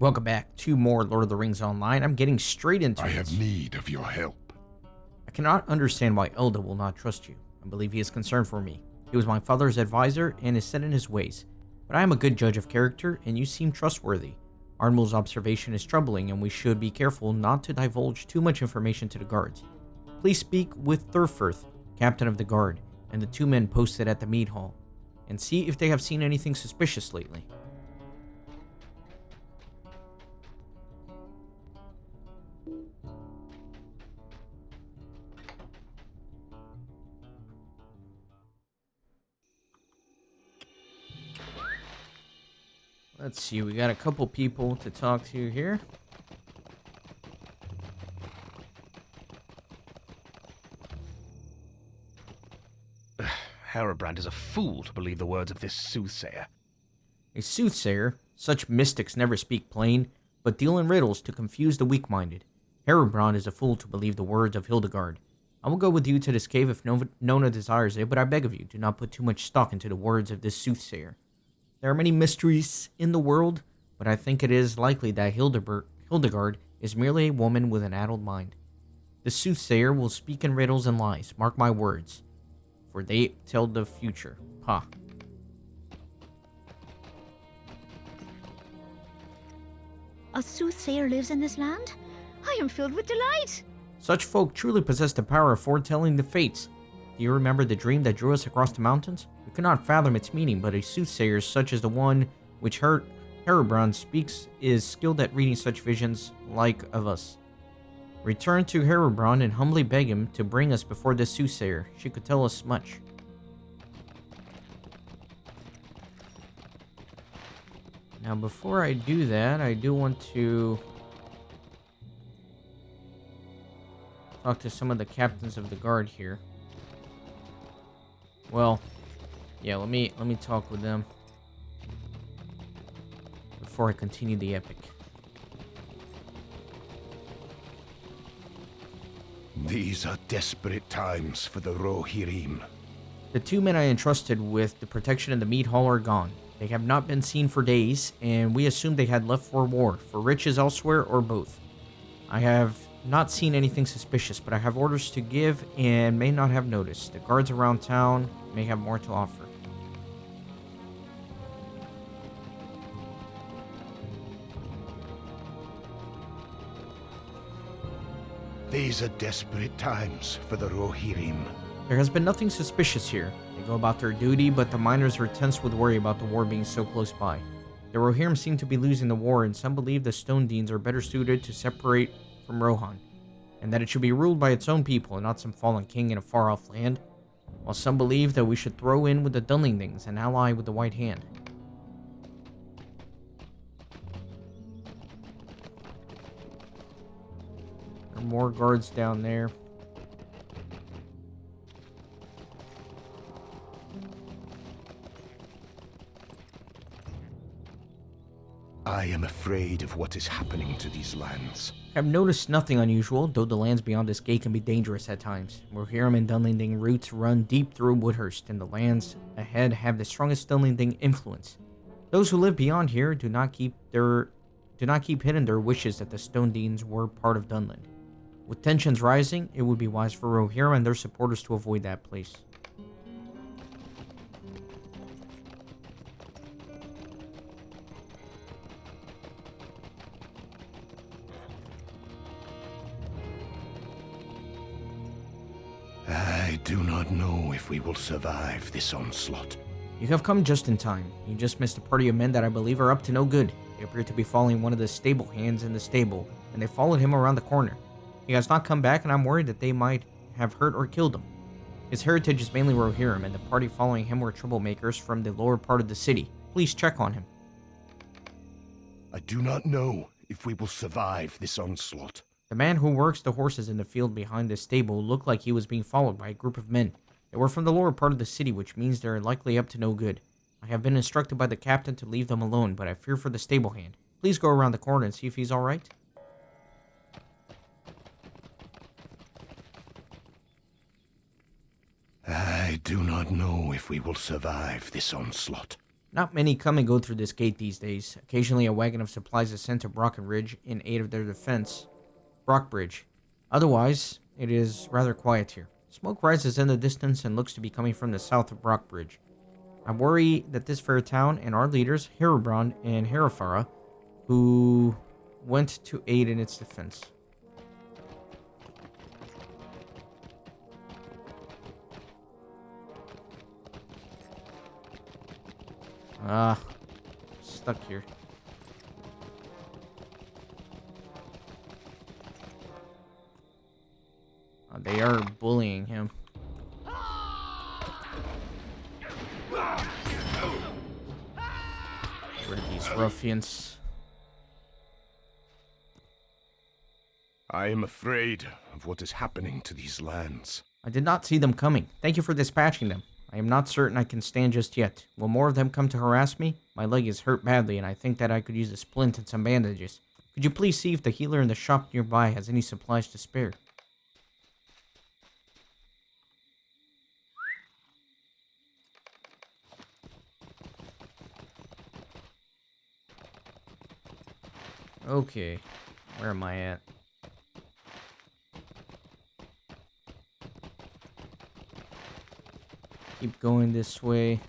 Welcome back to more Lord of the Rings Online. I'm getting straight into it. I have need of your help. I cannot understand why Elda will not trust you. I believe he is concerned for me. He was my father's advisor and is set in his ways. But I am a good judge of character, and you seem trustworthy. Arnmul's observation is troubling, and we should be careful not to divulge too much information to the guards. Please speak with Thurfirth, captain of the guard, and the 2 men posted at the mead hall, and see if they have seen anything suspicious lately. Let's see, we got a couple people to talk to here. Herubrand is a fool to believe the words of this soothsayer. A soothsayer? Such mystics never speak plain, but deal in riddles to confuse the weak-minded. Herubrand is a fool to believe the words of Hildegard. I will go with you to this cave if Nona desires it, but I beg of you, do not put too much stock into the words of this soothsayer. There are many mysteries in the world, but I think it is likely that Hildegard is merely a woman with an addled mind. The soothsayer will speak in riddles and lies, mark my words, for they tell the future. Ha. A soothsayer lives in this land? I am filled with delight! Such folk truly possess the power of foretelling the fates. Do you remember the dream that drew us across the mountains? We could not fathom its meaning, but a soothsayer such as the one which Herubrand speaks is skilled at reading such visions like of us. Return to Herubrand and humbly beg him to bring us before this soothsayer. She could tell us much. Now, before I do that, I do want to talk to some of the captains of the guard here. Well, yeah, let me talk with them before I continue the epic. These are desperate times for the Rohirrim. The 2 men I entrusted with the protection of the mead hall are gone. They have not been seen for days, and we assumed they had left for war, for riches elsewhere, or both. I have not seen anything suspicious, but I have orders to give and may not have noticed. The guards around town may have more to offer. These are desperate times for the Rohirrim. There has been nothing suspicious here. They go about their duty, but the miners are tense with worry about the war being so close by. The Rohirrim seem to be losing the war, and some believe the Stone Deans are better suited to separate from Rohan, and that it should be ruled by its own people and not some fallen king in a far-off land, while some believe that we should throw in with the Dunlendings and ally with the White Hand. There are more guards down there. I am afraid of what is happening to these lands. I've noticed nothing unusual, though the lands beyond this gate can be dangerous at times. Rohirrim and Dunlending roots run deep through Woodhurst, and the lands ahead have the strongest Dunlending influence. Those who live beyond here do not keep hidden their wishes that the Stone Deans were part of Dunland. With tensions rising, it would be wise for Rohirrim and their supporters to avoid that place. I do not know if we will survive this onslaught. You have come just in time. You just missed a party of men that I believe are up to no good. They appear to be following one of the stable hands in the stable, and they followed him around the corner. He has not come back, and I'm worried that they might have hurt or killed him. His heritage is mainly Rohirrim, and the party following him were troublemakers from the lower part of the city. Please check on him. I do not know if we will survive this onslaught. The man who works the horses in the field behind the stable looked like he was being followed by a group of men. They were from the lower part of the city, which means they're likely up to no good. I have been instructed by the captain to leave them alone, but I fear for the stable hand. Please go around the corner and see if he's alright. I do not know if we will survive this onslaught. Not many come and go through this gate these days. Occasionally a wagon of supplies is sent to Brockenridge in aid of their defense. Brockbridge. Otherwise, it is rather quiet here. Smoke rises in the distance and looks to be coming from the south of Brockbridge. I worry that this fair town and our leaders, Herubrand and Herefara, who went to aid in its defense. Stuck here. They are bullying him. Rid of these ruffians. I am afraid of what is happening to these lands. I did not see them coming. Thank you for dispatching them. I am not certain I can stand just yet. Will more of them come to harass me? My leg is hurt badly, and I think that I could use a splint and some bandages. Could you please see if the healer in the shop nearby has any supplies to spare? Okay, where am I at? Keep going this way.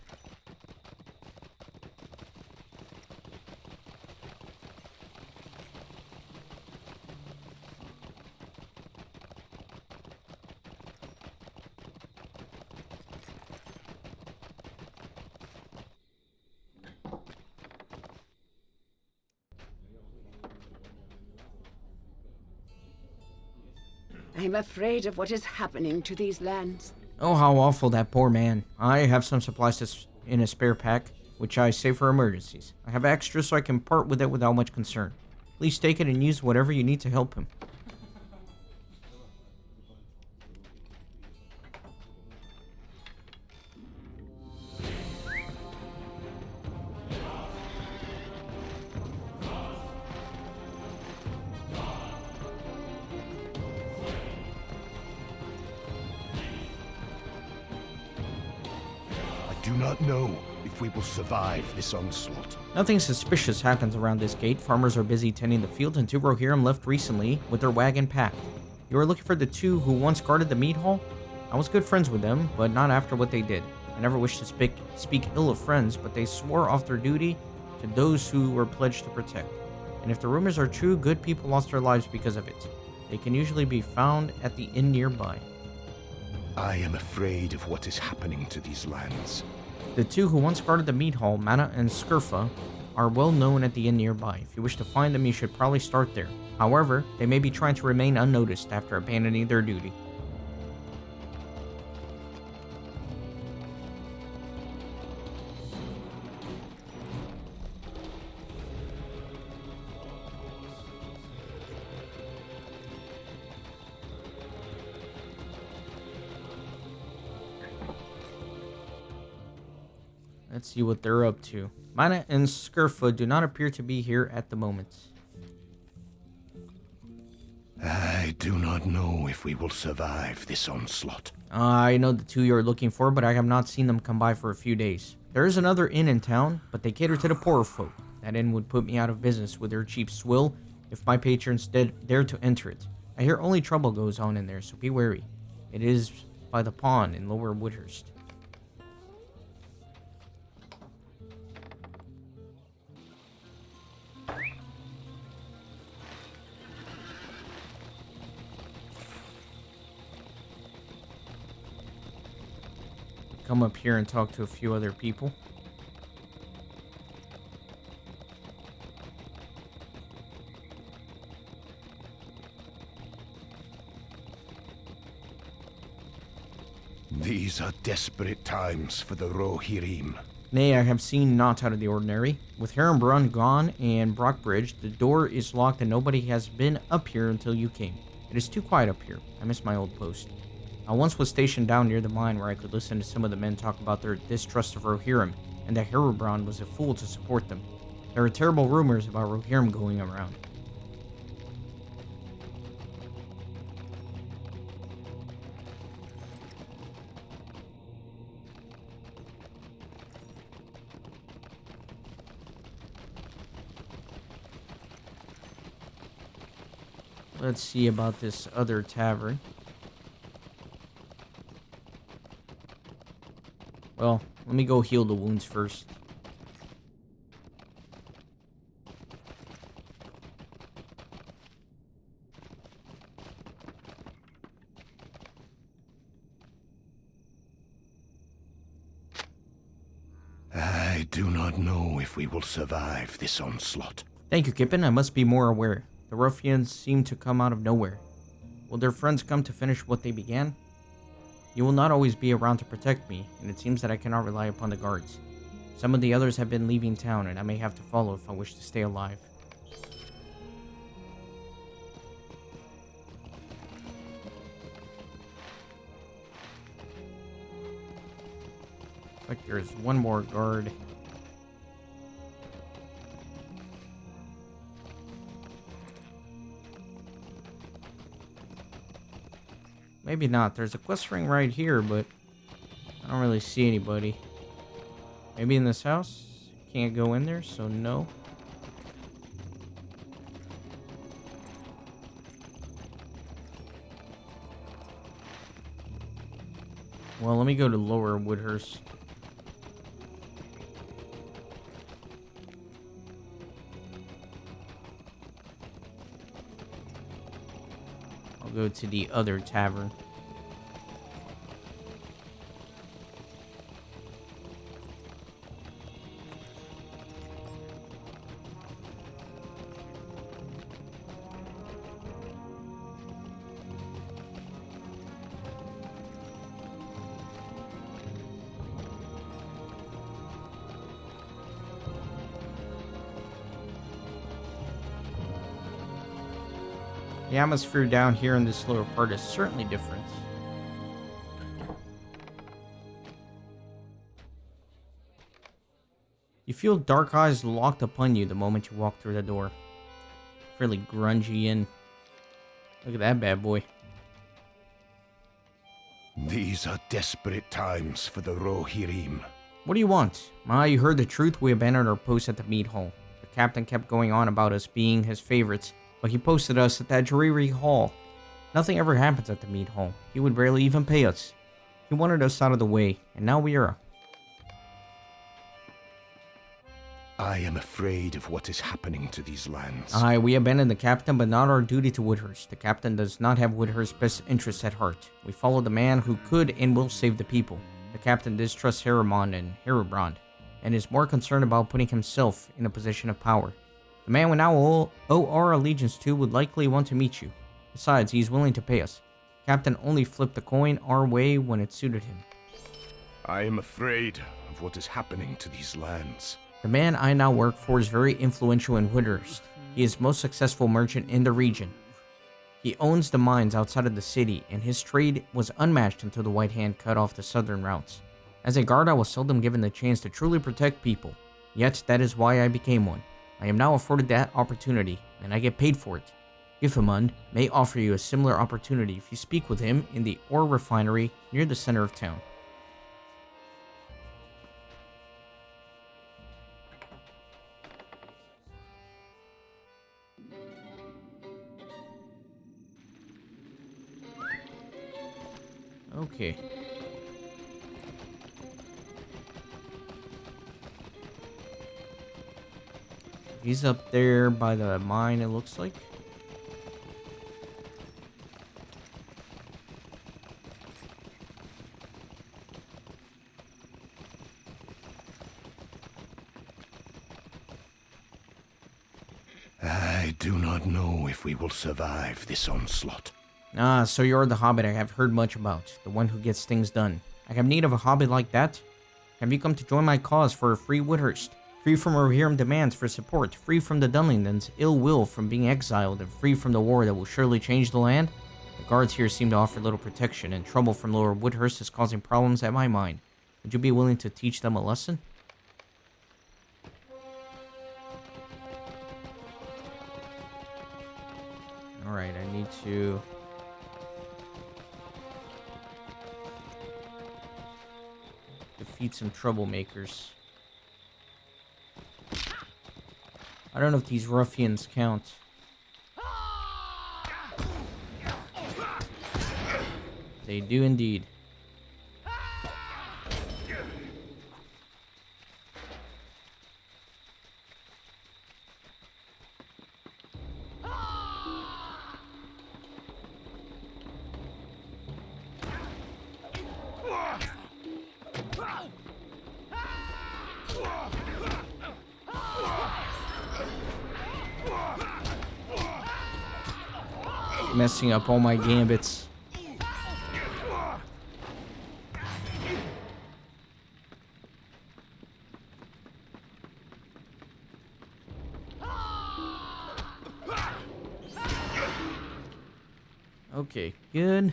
I'm afraid of what is happening to these lands. Oh, how awful, that poor man. I have some supplies in a spare pack, which I save for emergencies. I have extra so I can part with it without much concern. Please take it and use whatever you need to help him. I do not know if we will survive this onslaught. Nothing suspicious happens around this gate. Farmers are busy tending the field, and two Rohirrim left recently with their wagon packed. You are looking for the two who once guarded the meat hall? I was good friends with them, but not after what they did. I never wished to speak ill of friends, but they swore off their duty to those who were pledged to protect. And if the rumors are true, good people lost their lives because of it. They can usually be found at the inn nearby. I am afraid of what is happening to these lands. The two who once guarded the meat hall, Mana and Skirfa, are well known at the inn nearby. If you wish to find them, you should probably start there. However, they may be trying to remain unnoticed after abandoning their duty. Let's see what they're up to. Mana and Skirfa do not appear to be here at the moment. I do not know if we will survive this onslaught. I know the two you're looking for, but I have not seen them come by for a few days. There is another inn in town, but they cater to the poorer folk. That inn would put me out of business with their cheap swill if my patrons dared to enter it. I hear only trouble goes on in there, so be wary. It is by the pond in Lower Woodhurst. Come up here and talk to a few other people. These are desperate times for the Rohirrim. Nay, I have seen naught out of the ordinary. With Herubrand gone and Brockbridge, the door is locked and nobody has been up here until you came. It is too quiet up here. I miss my old post. I once was stationed down near the mine where I could listen to some of the men talk about their distrust of Rohirrim, and that Herubrand was a fool to support them. There are terrible rumors about Rohirrim going around. Let's see about this other tavern. Well, let me go heal the wounds first. I do not know if we will survive this onslaught. Thank you, Kippen. I must be more aware. The ruffians seem to come out of nowhere. Will their friends come to finish what they began? You will not always be around to protect me, and it seems that I cannot rely upon the guards. Some of the others have been leaving town, and I may have to follow if I wish to stay alive. Looks like there's one more guard. Maybe not. There's a quest ring right here, but I don't really see anybody. Maybe in this house? Can't go in there, so no. Well, let me go to Lower Woodhurst. I'll go to the other tavern. The atmosphere down here in this lower part is certainly different. You feel dark eyes locked upon you the moment you walk through the door. Fairly grungy and... Look at that bad boy. These are desperate times for the Rohirrim. What do you want? You heard the truth. We abandoned our post at the mead hall. The captain kept going on about us being his favorites, but he posted us at that dreary hall. Nothing ever happens at the mead hall. He would barely even pay us. He wanted us out of the way, and now we are. I am afraid of what is happening to these lands. Aye, we abandoned the captain, but not our duty to Woodhurst. The captain does not have Woodhurst's best interests at heart. We follow the man who could and will save the people. The captain distrusts Herubrand and Herubrand, and is more concerned about putting himself in a position of power. The man we now owe our allegiance to would likely want to meet you. Besides, he is willing to pay us. Captain only flipped the coin our way when it suited him. I am afraid of what is happening to these lands. The man I now work for is very influential in Woodhurst. He is the most successful merchant in the region. He owns the mines outside of the city, and his trade was unmatched until the White Hand cut off the southern routes. As a guard, I was seldom given the chance to truly protect people. Yet, that is why I became one. I am now afforded that opportunity, and I get paid for it. Gifamund may offer you a similar opportunity if you speak with him in the ore refinery near the center of town. Okay. He's up there by the mine, it looks like. I do not know if we will survive this onslaught. Ah, so you're the hobbit I have heard much about, the one who gets things done. I have need of a hobbit like that. Have you come to join my cause for a free Woodhurst? Free from Rohirrim demands for support, free from the Dunlingdons' ill will from being exiled, and free from the war that will surely change the land? The guards here seem to offer little protection, and trouble from Lower Woodhurst is causing problems at my mine. Would you be willing to teach them a lesson? Alright, I need to... defeat some troublemakers. I don't know if these ruffians count. They do indeed. Messing up all my gambits. Okay, good.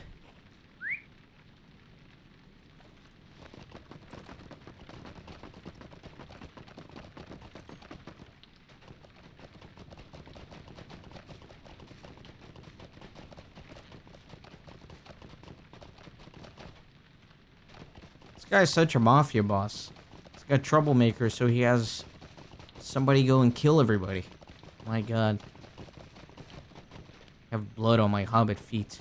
This guy's such a mafia boss. He's got troublemakers, so he has somebody go and kill everybody. My god. I have blood on my hobbit feet.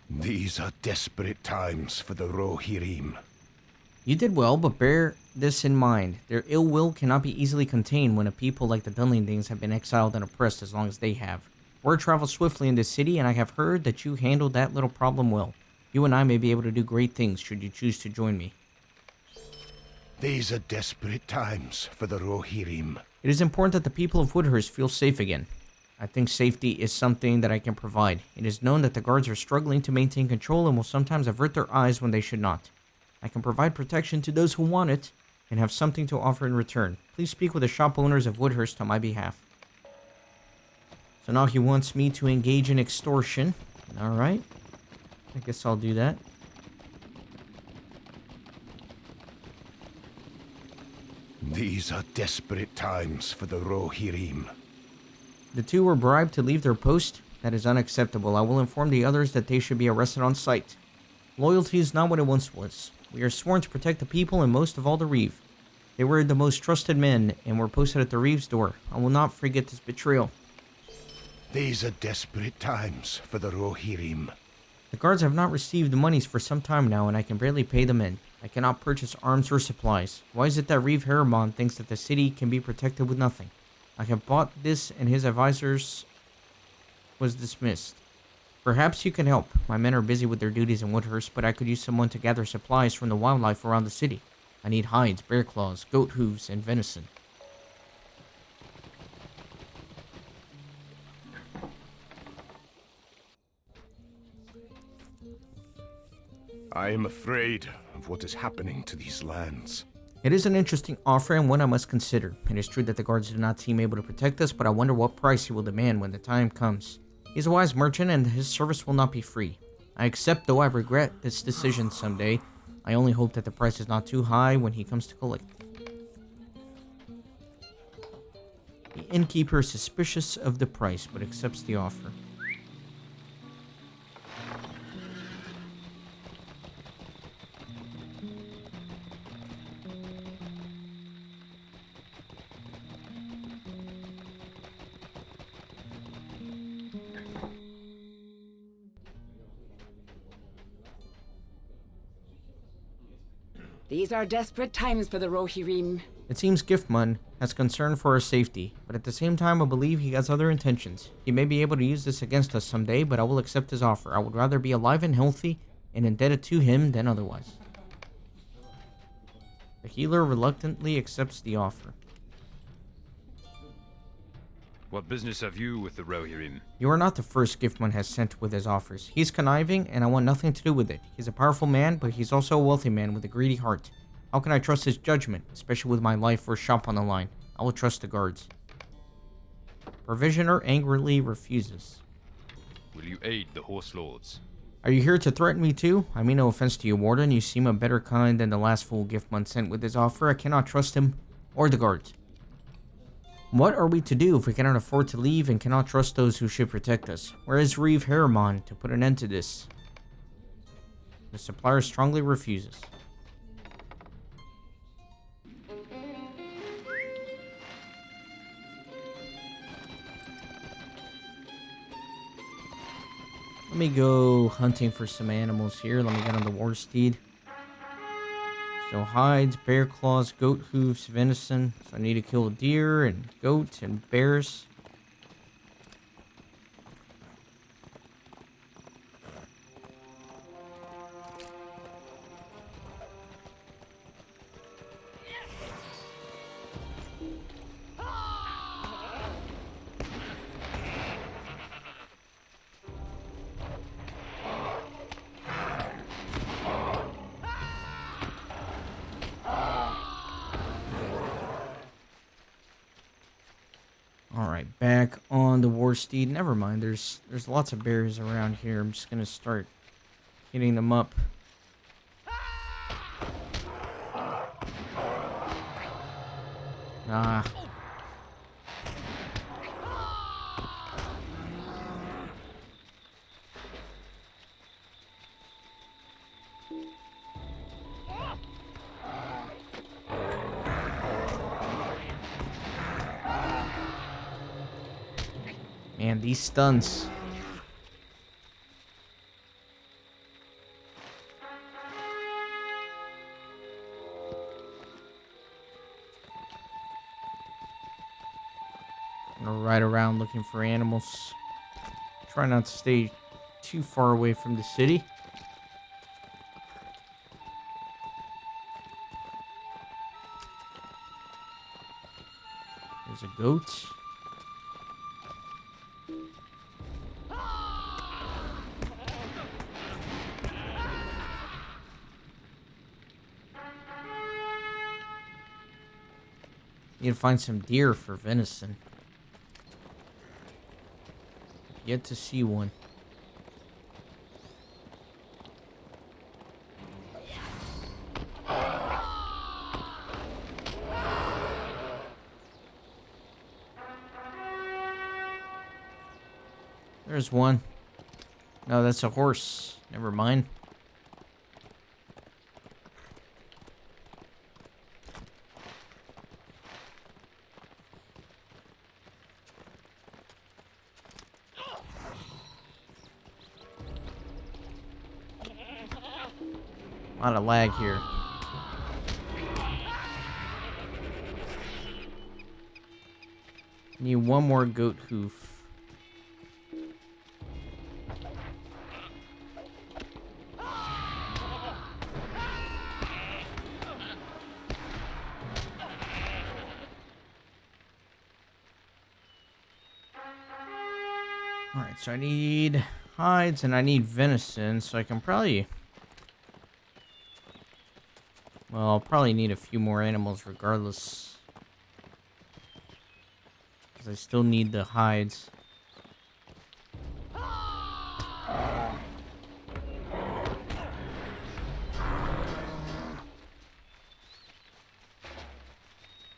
These are desperate times for the Rohirrim. You did well, but bear this in mind. Their ill will cannot be easily contained when a people like the Dunlendings have been exiled and oppressed as long as they have. Word travels swiftly in this city, and I have heard that you handled that little problem well. You and I may be able to do great things should you choose to join me. These are desperate times for the Rohirrim. It is important that the people of Woodhurst feel safe again. I think safety is something that I can provide. It is known that the guards are struggling to maintain control and will sometimes avert their eyes when they should not. I can provide protection to those who want it and have something to offer in return. Please speak with the shop owners of Woodhurst on my behalf. So now he wants me to engage in extortion. Alright. I guess I'll do that. These are desperate times for the Rohirrim. The two were bribed to leave their post. That is unacceptable. I will inform the others that they should be arrested on sight. Loyalty is not what it once was. We are sworn to protect the people and most of all the Reeve. They were the most trusted men and were posted at the Reeve's door. I will not forget this betrayal. These are desperate times for the Rohirrim. The guards have not received the monies for some time now, and I can barely pay them in. I cannot purchase arms or supplies. Why is it that Reeve Herubrand thinks that the city can be protected with nothing? I have bought this, and his advisors was dismissed. Perhaps you can help. My men are busy with their duties in Woodhurst, but I could use someone to gather supplies from the wildlife around the city. I need hides, bear claws, goat hooves, and venison. I am afraid of what is happening to these lands. It is an interesting offer and one I must consider. It is true that the guards do not seem able to protect us, but I wonder what price he will demand when the time comes. He is a wise merchant and his service will not be free. I accept, though I regret this decision someday. I only hope that the price is not too high when he comes to collect. The innkeeper is suspicious of the price, but accepts the offer. These are desperate times for the Rohirrim. It seems Giftman has concern for our safety, but at the same time I believe he has other intentions. He may be able to use this against us someday, but I will accept his offer. I would rather be alive and healthy and indebted to him than otherwise. The healer reluctantly accepts the offer. What business have you with the Rohirrim? You are not the first Giftman has sent with his offers. He's conniving, and I want nothing to do with it. He's a powerful man, but he's also a wealthy man with a greedy heart. How can I trust his judgment, especially with my life or shop on the line? I will trust the guards. Provisioner angrily refuses. Will you aid the Horse Lords? Are you here to threaten me too? I mean no offense to you, Warden. You seem a better kind than the last fool Giftman sent with his offer. I cannot trust him or the guards. What are we to do if we cannot afford to leave and cannot trust those who should protect us? Where is Reeve Herubrand to put an end to this? The supplier strongly refuses. Let me go hunting for some animals here. Let me get on the war steed. So hides, bear claws, goat hooves, venison. So I need to kill deer and goat and bears. Alright, back on the war steed. Never mind, there's lots of bears around here. I'm just gonna start hitting them up. Ah. Man, these stunts. I'm gonna ride around looking for animals. Try not to stay too far away from the city. There's a goat. Need to find some deer for venison. Yet to see one. There's one. No, that's a horse. Never mind. A lot of lag here. Need one more goat hoof. Alright, so I need hides and I need venison, so I can probably... Well, I'll probably need a few more animals regardless. Because I still need the hides.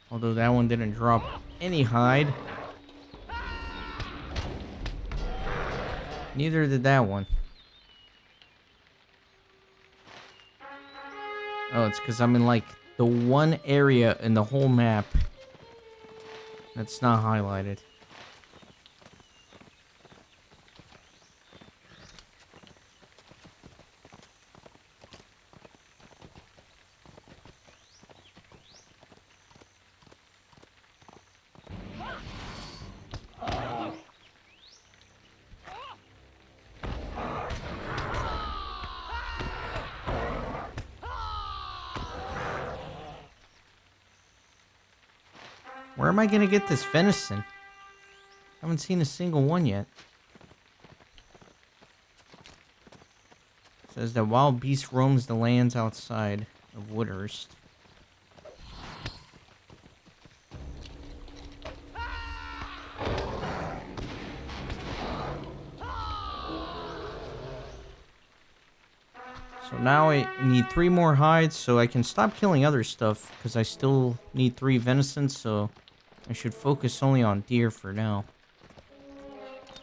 Although that one didn't drop any hide. Neither did that one. Oh, it's because I'm in, like, the one area in the whole map that's not highlighted. Where am I gonna get this venison? Haven't seen a single one yet. It says that wild beast roams the lands outside of Woodhurst. So now I need 3 more hides so I can stop killing other stuff because I still need 3 venison, so I should focus only on deer for now.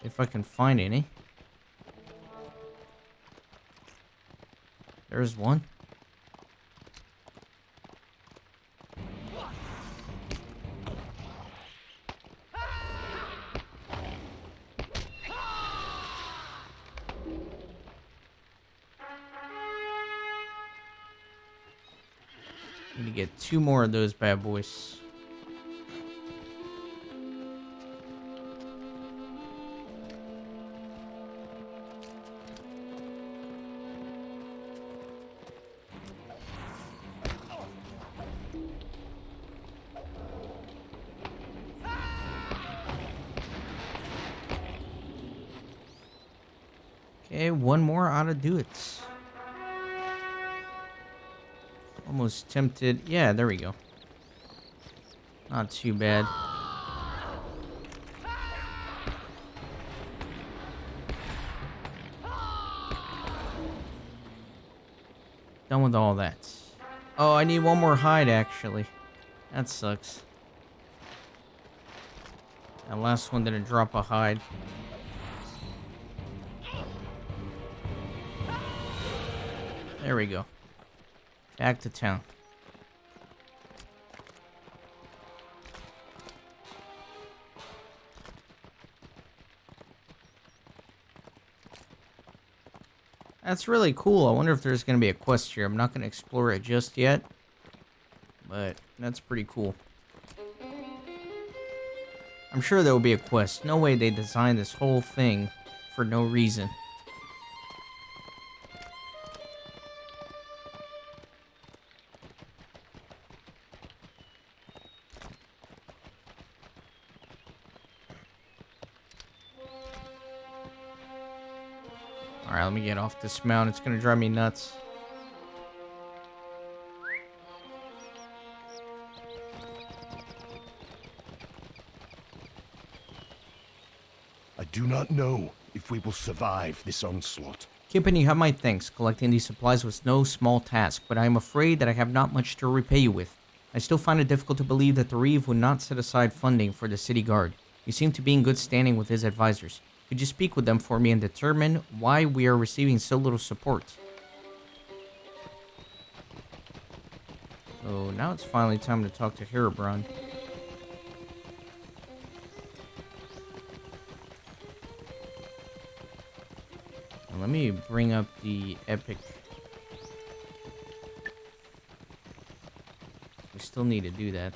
If I can find any. There's one. Need to get 2 more of those bad boys. Okay, 1 more ought to do it. Almost tempted. Yeah, there we go. Not too bad. Done with all that. Oh, I need 1 more hide, actually. That sucks. That last one didn't drop a hide. There we go. Back to town. That's really cool. I wonder if there's going to be a quest here. I'm not going to explore it just yet, but that's pretty cool. I'm sure there will be a quest. No way they designed this whole thing for no reason. Alright, let me get off this mount. It's gonna drive me nuts. I do not know if we will survive this onslaught. Kipin, you have my thanks. Collecting these supplies was no small task, but I am afraid that I have not much to repay you with. I still find it difficult to believe that the Reeve would not set aside funding for the city guard. You seem to be in good standing with his advisors. Could you speak with them for me and determine why we are receiving so little support? So now it's finally time to talk to Herubrand. And let me bring up the epic. We still need to do that.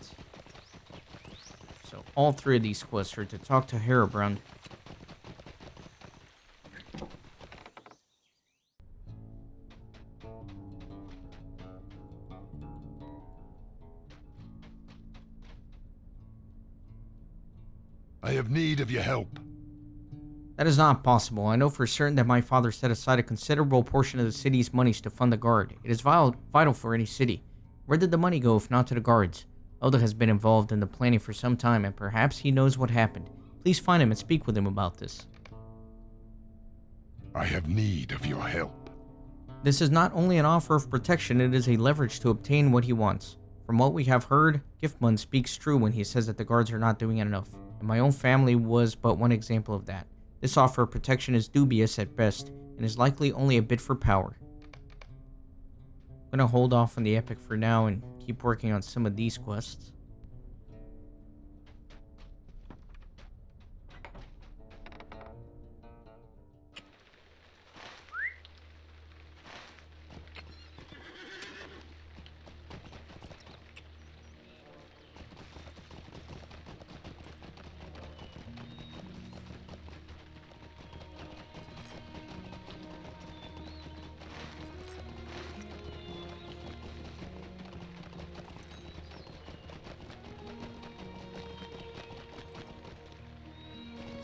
So all 3 of these quests are to talk to Herubrand. I have need of your help. That is not possible. I know for certain that my father set aside a considerable portion of the city's monies to fund the guard. It is vital for any city. Where did the money go if not to the guards? Elda has been involved in the planning for some time, and perhaps he knows what happened. Please find him and speak with him about this. I have need of your help. This is not only an offer of protection, it is a leverage to obtain what he wants. From what we have heard, Giftmund speaks true when he says that the guards are not doing enough, and my own family was but one example of that. This offer of protection is dubious at best, and is likely only a bid for power. I'm gonna hold off on the epic for now and keep working on some of these quests.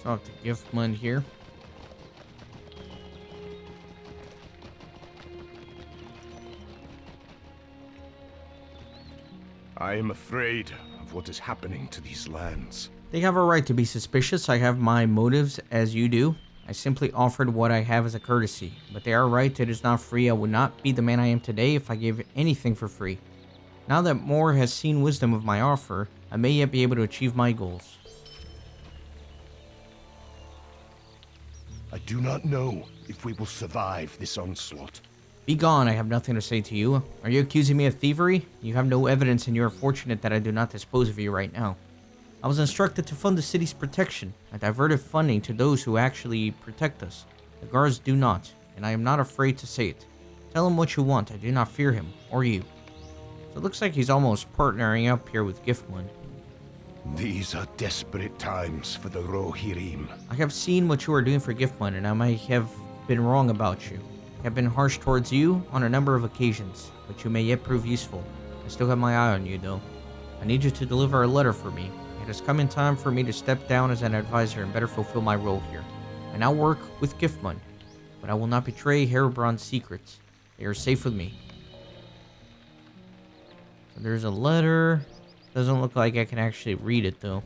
Talk to Giftmund here. I am afraid of what is happening to these lands. They have a right to be suspicious. I have my motives, as you do. I simply offered what I have as a courtesy. But they are right, it is not free. I would not be the man I am today if I gave anything for free. Now that Moore has seen wisdom of my offer, I may yet be able to achieve my goals. I do not know if we will survive this onslaught. Be gone, I have nothing to say to you. Are you accusing me of thievery? You have no evidence and you are fortunate that I do not dispose of you right now. I was instructed to fund the city's protection. I diverted funding to those who actually protect us. The guards do not, and I am not afraid to say it. Tell him what you want, I do not fear him, or you. So it looks like he's almost partnering up here with Giftmund. These are desperate times for the Rohirrim. I have seen what you are doing for Giftmund, and I might have been wrong about you. I have been harsh towards you on a number of occasions, but you may yet prove useful. I still have my eye on you, though. I need you to deliver a letter for me. It has come in time for me to step down as an advisor and better fulfill my role here. I now work with Giftmund, but I will not betray Herubrand's secrets. They are safe with me. So there's a letter. Doesn't look like I can actually read it, though.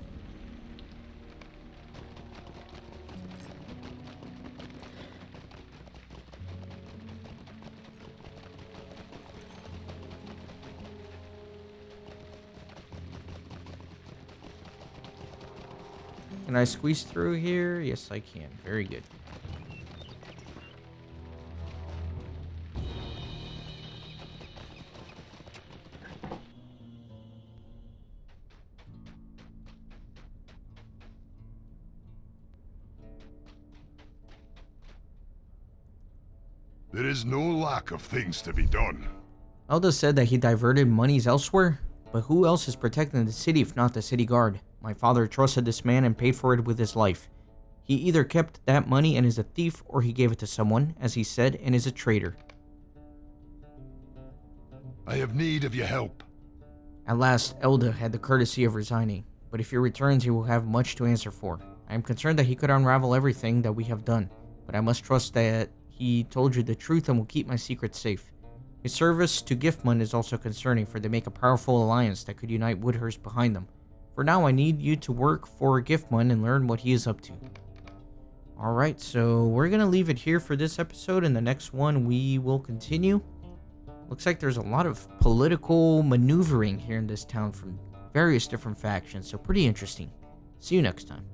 Can I squeeze through here? Yes, I can. Very good. There is no lack of things to be done. Elda said that he diverted monies elsewhere, but who else is protecting the city if not the city guard? My father trusted this man and paid for it with his life. He either kept that money and is a thief, or he gave it to someone, as he said, and is a traitor. I have need of your help. At last, Elda had the courtesy of resigning, but if he returns, he will have much to answer for. I am concerned that he could unravel everything that we have done, but I must trust that he told you the truth and will keep my secret safe. His service to Giftmund is also concerning, for they make a powerful alliance that could unite Woodhurst behind them. For now, I need you to work for Giftmund and learn what he is up to. Alright, so we're going to leave it here for this episode. In the next one, we will continue. Looks like there's a lot of political maneuvering here in this town from various different factions, so pretty interesting. See you next time.